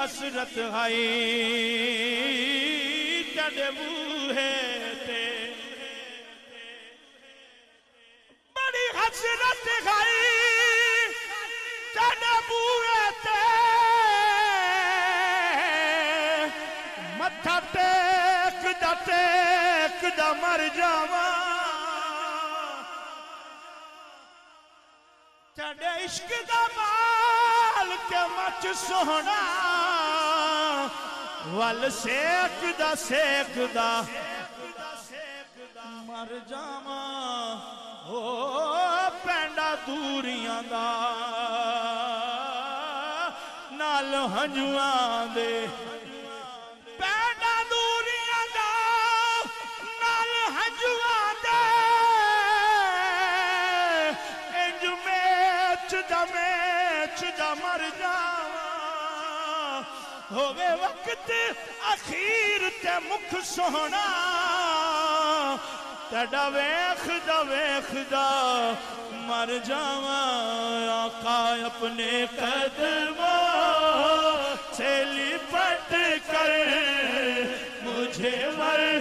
حسرت ہائی تیرے بوہے تے بڑی حسرت ہائی تیرے بوہے تے متھا ٹیک دا مر جاواں تیرے عشق دا مال کے مچ سونا ول سیک دا مر جاواں او پینڈا دوریاں دا نال ہنجواں دے پینڈا دوریاں دا نال ہنجواں دے میچ دا مر جاواں ہووے وقت اخیر تے مکھ سونا تیڑا ویخ دا مر جاواں آقا اپنے قدموں سے لپٹ کر مجھے مر